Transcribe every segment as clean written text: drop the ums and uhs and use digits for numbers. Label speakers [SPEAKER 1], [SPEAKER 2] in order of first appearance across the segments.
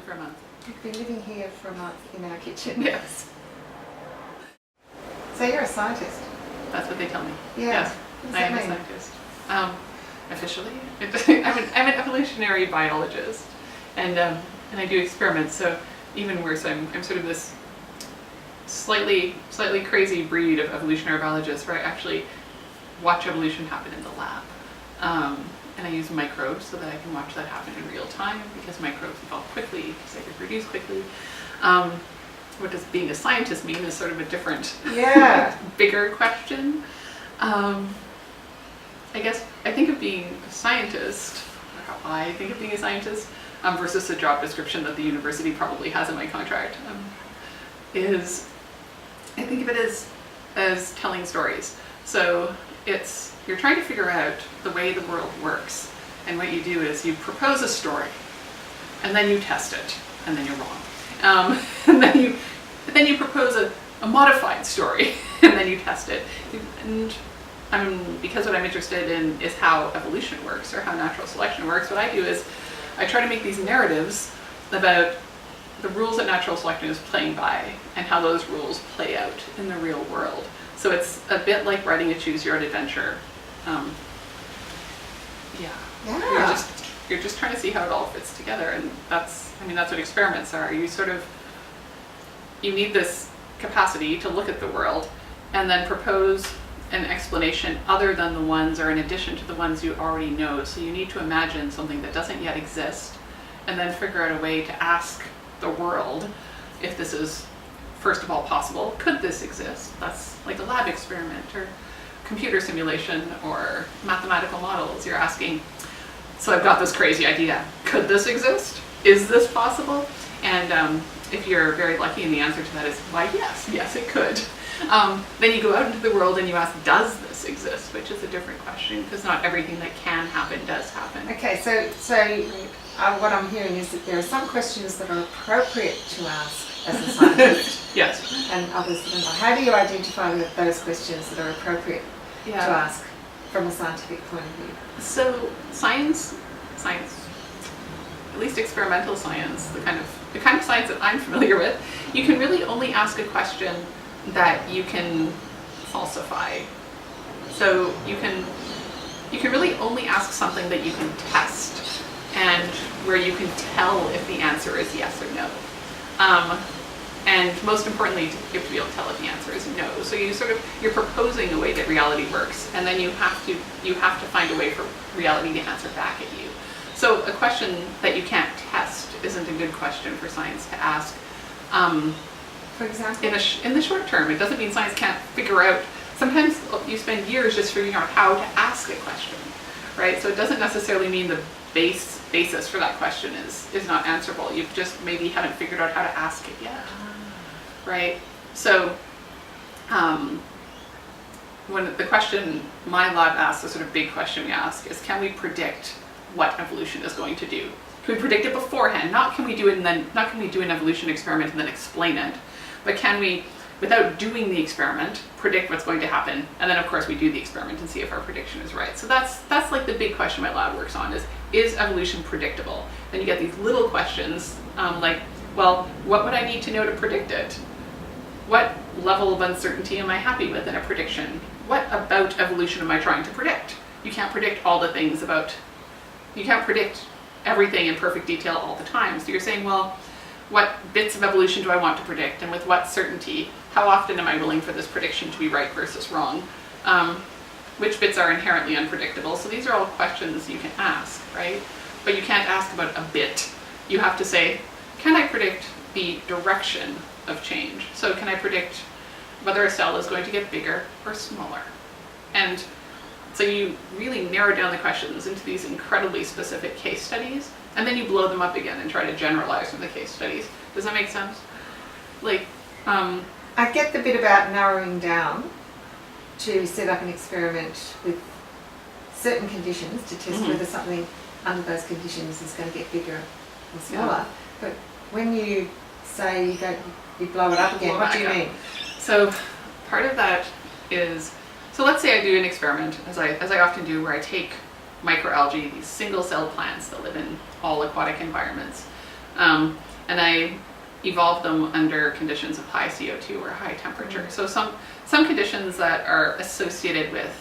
[SPEAKER 1] for a month.
[SPEAKER 2] You've been living here for a month in our kitchen.
[SPEAKER 1] Yes.
[SPEAKER 2] So you're a scientist?
[SPEAKER 1] That's what they tell me.
[SPEAKER 2] Yeah.
[SPEAKER 1] Yes,
[SPEAKER 2] What does
[SPEAKER 1] I
[SPEAKER 2] that
[SPEAKER 1] am
[SPEAKER 2] mean?
[SPEAKER 1] a scientist. Officially, I'm an evolutionary biologist, and I do experiments. So even worse, I'm sort of this slightly crazy breed of evolutionary biologists where I actually watch evolution happen in the lab. And I use microbes so that I can watch that happen in real time, because microbes evolve quickly, because they reproduce quickly. What does being a scientist mean is sort of a different, bigger question. I guess I think of being a scientist, or how I think of being a scientist, versus the job description that the university probably has in my contract, is I think of it as telling stories. So you're trying to figure out the way the world works, and what you do is you propose a story, and then you test it, and then you're wrong. And then you propose a modified story, and then you test it. And because what I'm interested in is how evolution works, or how natural selection works, what I do is I try to make these narratives about the rules that natural selection is playing by, and how those rules play out in the real world. So it's a bit like writing a choose your own adventure. You're just trying to see how it all fits together, and that's what experiments are. You need this capacity to look at the world and then propose an explanation other than the ones, or in addition to the ones you already know. So you need to imagine something that doesn't yet exist, and then figure out a way to ask the world if this is, first of all, possible. Could this exist? That's like a lab experiment, or computer simulation, or mathematical models. You're asking, so I've got this crazy idea. Could this exist? Is this possible? And if you're very lucky and the answer to that is, why, yes, it could. Then you go out into the world and you ask, does this exist? Which is a different question, because not everything that can happen does happen.
[SPEAKER 2] Okay, so what I'm hearing is that there are some questions that are appropriate to ask as a scientist.
[SPEAKER 1] Yes.
[SPEAKER 2] And others that are not. How do you identify those questions that are appropriate to ask from a scientific point of view?
[SPEAKER 1] So science, at least experimental science, the kind of science that I'm familiar with, you can really only ask a question that you can falsify. So you can really only ask something that you can test, and where you can tell if the answer is yes or no. And most importantly, you have to be able to tell if the answer is no. So you're proposing a way that reality works, and then you have to find a way for reality to answer back at you. So a question that you can't test isn't a good question for science to ask.
[SPEAKER 2] For example?
[SPEAKER 1] In the short term, it doesn't mean science can't figure out. Sometimes you spend years just figuring out how to ask a question, right? So it doesn't necessarily mean the basis for that question is not answerable. You just maybe haven't figured out how to ask it yet, right? So when the question my lab asks, the sort of big question we ask is, can we predict what evolution is going to do? Can we predict it beforehand? Not can we do an evolution experiment and then explain it, but can we, without doing the experiment, predict what's going to happen? And then of course we do the experiment and see if our prediction is right. So that's like the big question my lab works on is evolution predictable? Then you get these little questions like, well, what would I need to know to predict it? What level of uncertainty am I happy with in a prediction? What about evolution am I trying to predict? You can't predict all the things you can't predict everything in perfect detail all the time. So you're saying, well, what bits of evolution do I want to predict, and with what certainty? How often am I willing for this prediction to be right versus wrong? Which bits are inherently unpredictable? So these are all questions you can ask, right? But you can't ask about a bit. You have to say, can I predict the direction of change? So can I predict whether a cell is going to get bigger or smaller? And so you really narrow down the questions into these incredibly specific case studies, and then you blow them up again and try to generalize from the case studies. Does that make sense?
[SPEAKER 2] I get the bit about narrowing down to set up an experiment with certain conditions to test whether something under those conditions is going to get bigger or smaller. Yeah. But when you say you blow it up again, what do you mean?
[SPEAKER 1] So part of that is, so let's say I do an experiment, as I often do, where I take microalgae, these single-celled plants that live in all aquatic environments, And I evolved them under conditions of high CO2 or high temperature. So some conditions that are associated with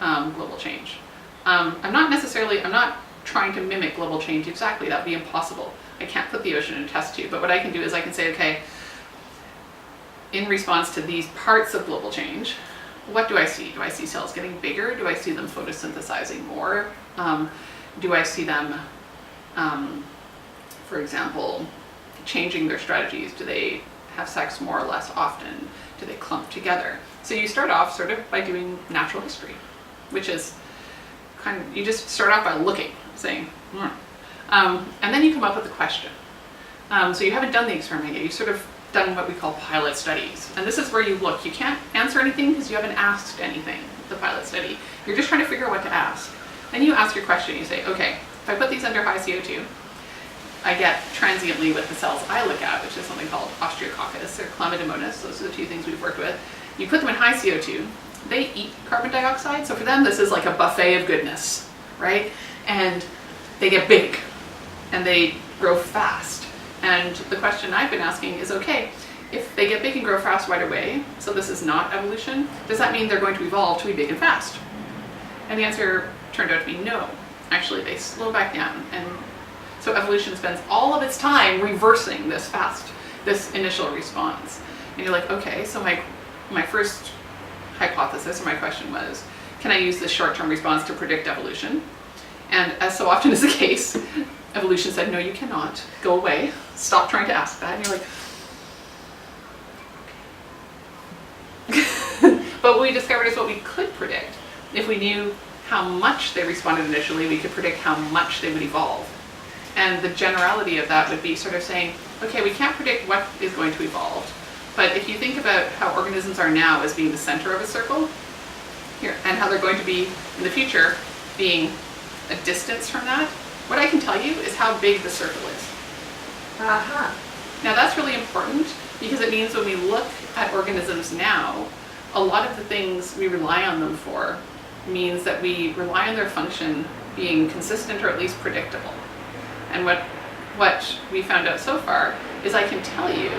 [SPEAKER 1] global change. I'm not trying to mimic global change exactly. That would be impossible. I can't put the ocean in a test tube. But what I can do is I can say, okay, in response to these parts of global change, what do I see? Do I see cells getting bigger? Do I see them photosynthesizing more? Do I see them, for example, changing their strategies? Do they have sex more or less often? Do they clump together? So you start off sort of by doing natural history, which is you just start off by looking, saying, and then you come up with a question. So you haven't done the experiment yet. You've sort of done what we call pilot studies. And this is where you look. You can't answer anything because you haven't asked anything, the pilot study. You're just trying to figure out what to ask. Then you ask your question. You say, okay, if I put these under high CO2, I get transiently with the cells I look at, which is something called Ostriococcus or Chlamydomonas. Those are the two things we've worked with. You put them in high CO2, they eat carbon dioxide. So for them, this is like a buffet of goodness, right? And they get big and they grow fast. And the question I've been asking is, okay, if they get big and grow fast right away, so this is not evolution, does that mean they're going to evolve to be big and fast? And the answer turned out to be no. Actually, they slow back down. And so evolution spends all of its time reversing this initial response. And you're like, okay, so my first hypothesis or my question was, can I use this short-term response to predict evolution? And as so often is the case, evolution said, no, you cannot. Go away. Stop trying to ask that. And you're like, okay. But what we discovered is what we could predict. If we knew how much they responded initially, we could predict how much they would evolve. And the generality of that would be sort of saying, okay, we can't predict what is going to evolve. But if you think about how organisms are now as being the center of a circle, here, and how they're going to be in the future being a distance from that, what I can tell you is how big the circle is. Now that's really important because it means when we look at organisms now, a lot of the things we rely on them for means that we rely on their function being consistent or at least predictable. And what we found out so far is I can tell you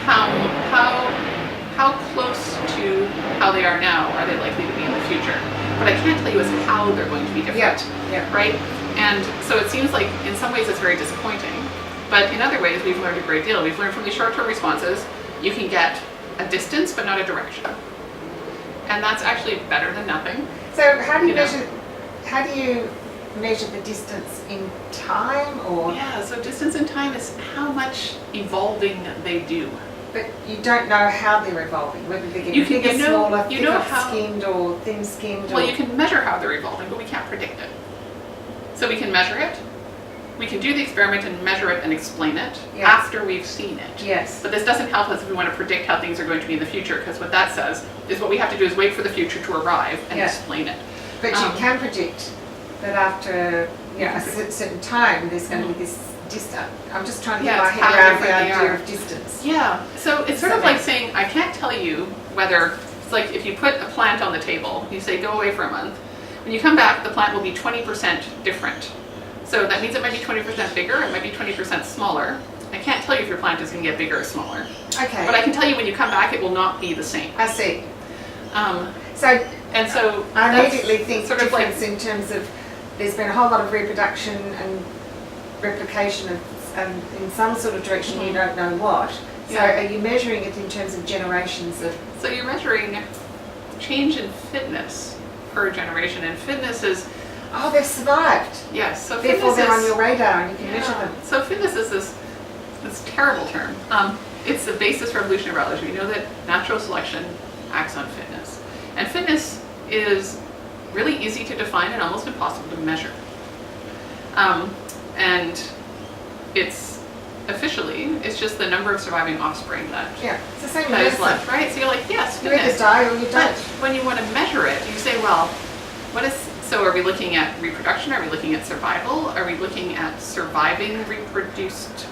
[SPEAKER 1] how close to how they are now are they likely to be in the future. What I can't tell you is how they're going to be different, right? And so it seems like in some ways it's very disappointing, but in other ways we've learned a great deal. We've learned from these short-term responses, you can get a distance but not a direction. And that's actually better than nothing.
[SPEAKER 2] So how do you measure the distance in time, or?
[SPEAKER 1] Yeah, so distance in time is how much evolving they do.
[SPEAKER 2] But you don't know how they're evolving, whether they're getting bigger, smaller, thicker-skinned or thin-skinned.
[SPEAKER 1] Well, you can measure how they're evolving, but we can't predict it. So we can measure it. We can do the experiment and measure it and explain it after we've seen it.
[SPEAKER 2] Yes.
[SPEAKER 1] But this doesn't help us if we want to predict how things are going to be in the future, because what that says is what we have to do is wait for the future to arrive and explain it.
[SPEAKER 2] But you can predict that after a certain time there's going to be this distance. I'm just trying to get my head around the idea of distance.
[SPEAKER 1] Yeah, so it's sort of like saying, I can't tell you whether, it's like if you put a plant on the table, you say go away for a month, when you come back the plant will be 20% different. So that means it might be 20% bigger, it might be 20% smaller. I can't tell you if your plant is going to get bigger or smaller.
[SPEAKER 2] Okay.
[SPEAKER 1] But I can tell you when you come back it will not be the same.
[SPEAKER 2] I see.
[SPEAKER 1] So
[SPEAKER 2] I immediately think sort of difference in terms of there's been a whole lot of reproduction and replication of in some sort of direction you don't know what. So are you measuring it in terms of generations of?
[SPEAKER 1] So you're measuring change in fitness per generation, and fitness is
[SPEAKER 2] they've survived.
[SPEAKER 1] Yes, so
[SPEAKER 2] therefore they're on your radar and you can measure them.
[SPEAKER 1] So fitness is this terrible term. It's the basis for evolutionary biology. We know that natural selection acts on fitness, and fitness is really easy to define and almost impossible to measure. And it's just the number of surviving offspring that
[SPEAKER 2] it's the same
[SPEAKER 1] that is left, right? So you're like, yes,
[SPEAKER 2] you either die or you don't.
[SPEAKER 1] But when you want to measure it, you say, well, so are we looking at reproduction? Are we looking at survival? Are we looking at surviving reproduced,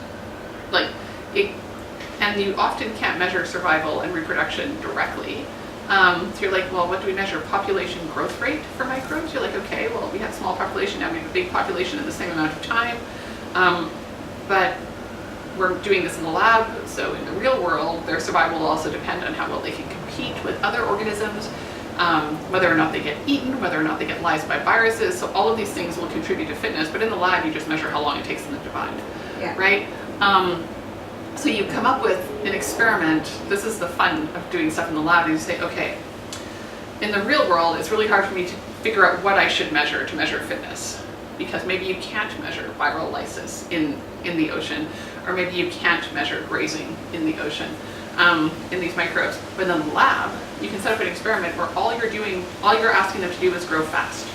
[SPEAKER 1] and you often can't measure survival and reproduction directly. So you're like, well, what do we measure? Population growth rate for microbes? You're like, okay, well, we have small population, now we have a big population in the same amount of time. But we're doing this in the lab, so in the real world, their survival will also depend on how well they can compete with other organisms, whether or not they get eaten, whether or not they get lysed by viruses. So all of these things will contribute to fitness, but in the lab, you just measure how long it takes them to divide,
[SPEAKER 2] Yeah.
[SPEAKER 1] right? So you come up with an experiment. This is the fun of doing stuff in the lab. You say, okay, in the real world, it's really hard for me to figure out what I should measure to measure fitness, because maybe you can't measure viral lysis in the ocean, or maybe you can't measure grazing in the ocean, in these microbes. But in the lab, you can set up an experiment where all you're asking them to do is grow fast.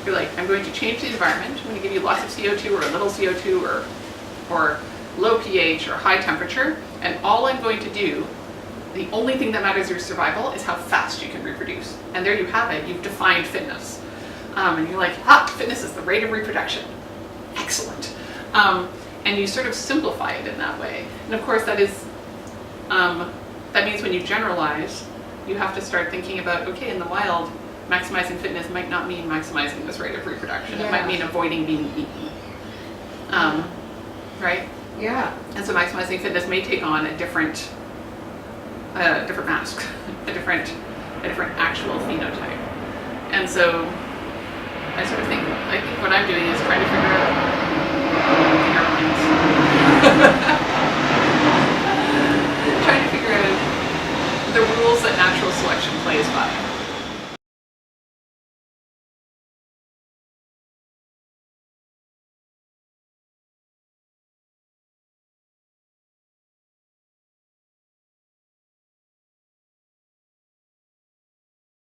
[SPEAKER 1] You're like, I'm going to change the environment. I'm going to give you lots of CO2 or a little CO2 or low pH or high temperature, and all I'm going to do, the only thing that matters your survival is how fast you can reproduce. And there you have it, you've defined fitness. And you're like, fitness is the rate of reproduction. Excellent. And you sort of simplify it in that way. And of course that means when you generalize, you have to start thinking about, okay, in the wild, maximizing fitness might not mean maximizing this rate of reproduction. It might mean avoiding being eaten. Right?
[SPEAKER 2] Yeah.
[SPEAKER 1] And so maximizing fitness may take on a different mask, a different actual phenotype. And so I think what I'm doing is trying to figure out trying to figure out the rules that natural selection plays by.